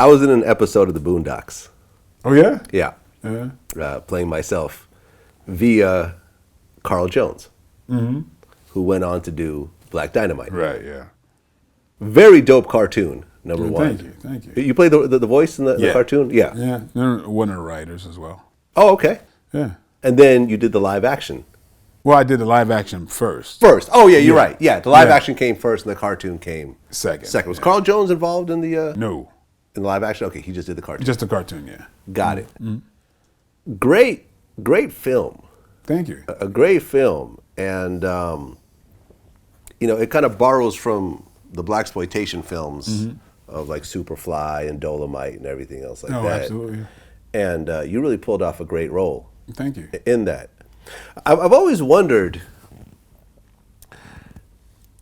I was in an episode of the Boondocks. Oh yeah. Yeah. Playing myself via Carl Jones, who went on to do Black Dynamite. Right. Yeah. Very dope cartoon. Number one. Thank you. You played the voice in the cartoon? Yeah. Yeah. They're one of the writers as well. Oh, okay. Yeah. And then you did the live action. Well, I did the live action first. Oh, yeah, you're right. Yeah, the live action came first and the cartoon came second. Was Carl Jones involved in the... No. In the live action? Okay, he just did the cartoon. Just the cartoon, yeah. Got it. Great film. Thank you. A great film. And, it kind of borrows from the Blaxploitation films of like Superfly and Dolomite and everything else like that. Oh, absolutely. And you really pulled off a great role. Thank you. In that. I've always wondered,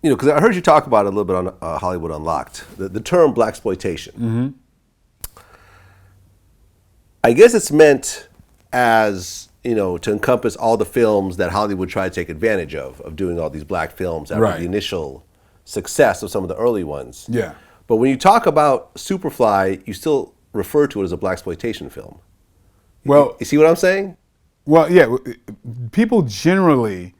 because I heard you talk about it a little bit on Hollywood Unlocked, the term Blaxploitation. I guess it's meant as, to encompass all the films that Hollywood tried to take advantage of doing all these black films after the initial success of some of the early ones. Yeah. But when you talk about Superfly, you still refer to it as a Blaxploitation film. Well, you see what I'm saying? Well, yeah. People generally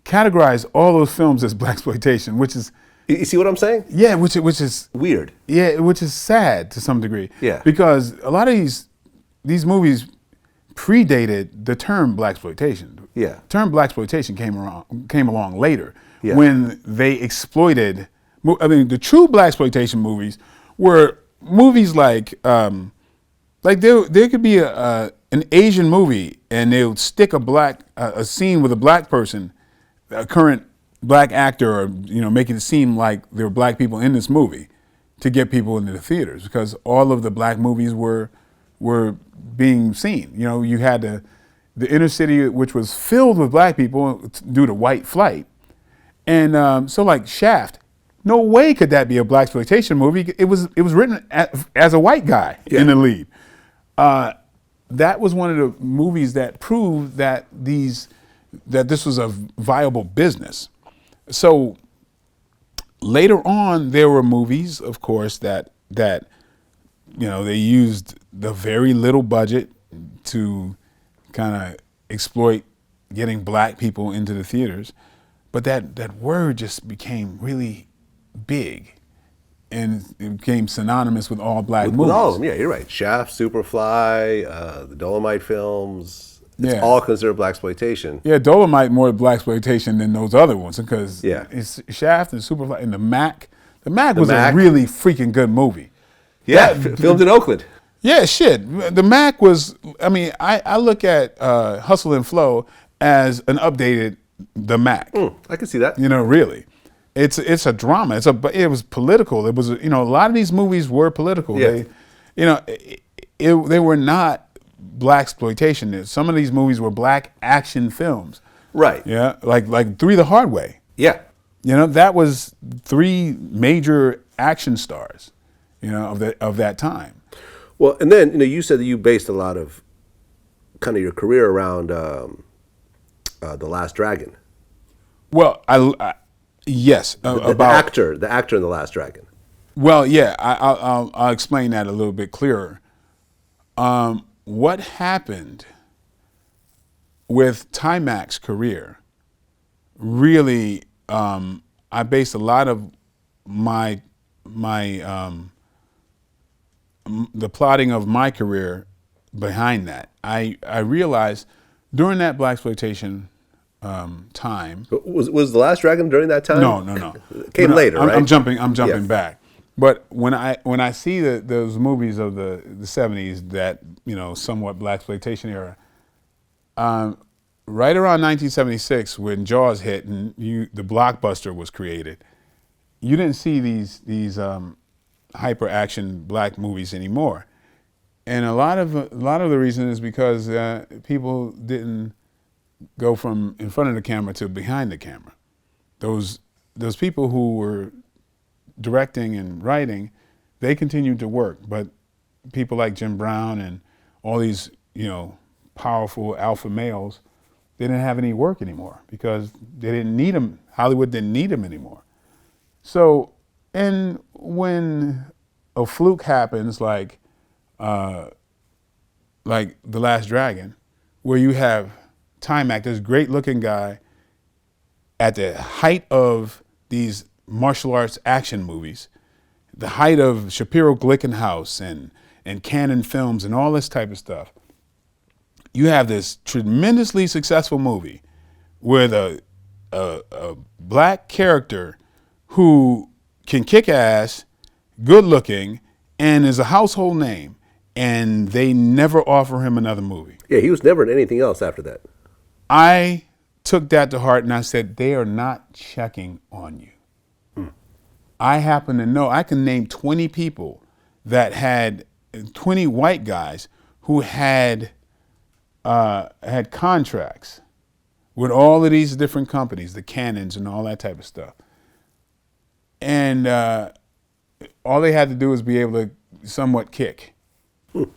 categorize all those films as Blaxploitation, which is... You see what I'm saying? Yeah, which is... Weird. Yeah, which is sad to some degree. Yeah. Because a lot of these movies predated the term Blaxploitation. Yeah. The term Blaxploitation came along later when they exploited... I mean, the true Blaxploitation movies were movies like there could be an Asian movie and they would stick a scene with a black person, a current black actor, or making it seem like there were black people in this movie to get people into the theaters, because all of the black movies were being seen. You had the inner city, which was filled with black people due to white flight, and so like Shaft. No way could that be a Blaxploitation movie. It was written as a white guy in the lead. That was one of the movies that proved that this was a viable business. So later on, there were movies, of course, that they used the very little budget to kind of exploit getting black people into the theaters, but that word just became really big, and it became synonymous with all black movies. With all of them, yeah, you're right. Shaft, Superfly, the Dolomite films, it's all considered Blaxploitation. Yeah, Dolomite more Blaxploitation than those other ones, because it's Shaft and Superfly and the Mac. The Mac was a really freaking good movie. Yeah, filmed in Oakland. Yeah, shit. The Mac was, I look at Hustle and Flow as an updated The Mac. I can see that. Really. It's a drama. It was political. It was a lot of these movies were political. Yeah. They were not Blaxploitation. Some of these movies were black action films. Right. Yeah. Like Three the Hard Way. Yeah. That was three major action stars, of that time. Well, and then you said that you based a lot of kind of your career around The Last Dragon. Well, yes, the actor in The Last Dragon. Well, yeah, I'll explain that a little bit clearer. What happened with Timac's career? Really, I based a lot of the plotting of my career behind that. I realized during that Blaxploitation time. Was The Last Dragon during that time? No. It came later, right? I'm jumping back. But when I see those movies of the 70s that somewhat Blaxploitation era, right around 1976 when Jaws hit and the blockbuster was created, you didn't see these hyper action black movies anymore, and a lot of the reason is because people didn't go from in front of the camera to behind the camera. Those people who were directing and writing, they continued to work, but people like Jim Brown and all these powerful alpha males, they didn't have any work anymore because they didn't need them. Hollywood didn't need them anymore. So, and when a fluke happens like The Last Dragon, where you have Timac, this great looking guy, at the height of these martial arts action movies, the height of Shapiro Glickenhaus and Cannon Films and all this type of stuff. You have this tremendously successful movie with a black character who can kick ass, good looking, and is a household name, and they never offer him another movie. Yeah, he was never in anything else after that. I took that to heart and I said, they are not checking on you. I happen to know, I can name 20 people that had, 20 white guys who had contracts with all of these different companies, the Cannons and all that type of stuff. And all they had to do was be able to somewhat kick.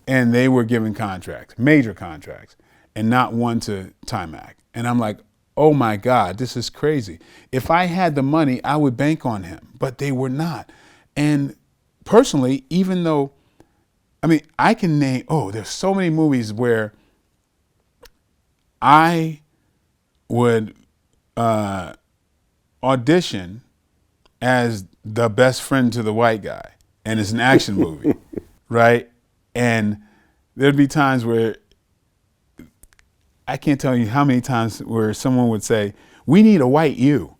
And they were given contracts, major contracts, and not one to Timac. And I'm like, oh my God, this is crazy. If I had the money, I would bank on him, but they were not. And personally, even though, I mean, I can name, there's so many movies where I would audition as the best friend to the white guy, and it's an action movie, right? And there'd be times where, I can't tell you how many times where someone would say, we need a white you.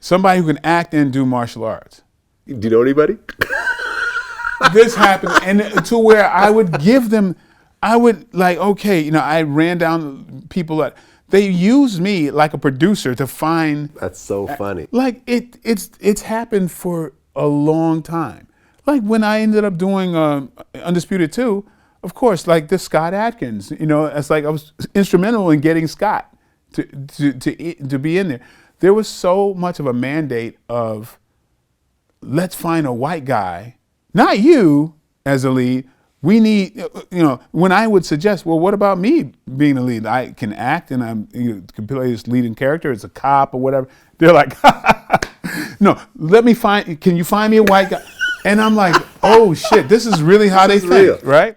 Somebody who can act and do martial arts. Do you know anybody? This happened, and to where I would give them, I would like, okay, I ran down people that, they used me like a producer to find. That's so funny. Like it's happened for a long time. Like when I ended up doing Undisputed 2, of course, like the Scott Adkins, it's like I was instrumental in getting Scott to be in there. There was so much of a mandate of, let's find a white guy, not you as a lead. We need, when I would suggest, well, what about me being the lead? I can act and can play this leading character as a cop or whatever. They're like, no, can you find me a white guy? And I'm like, oh shit, this is really how they think, right?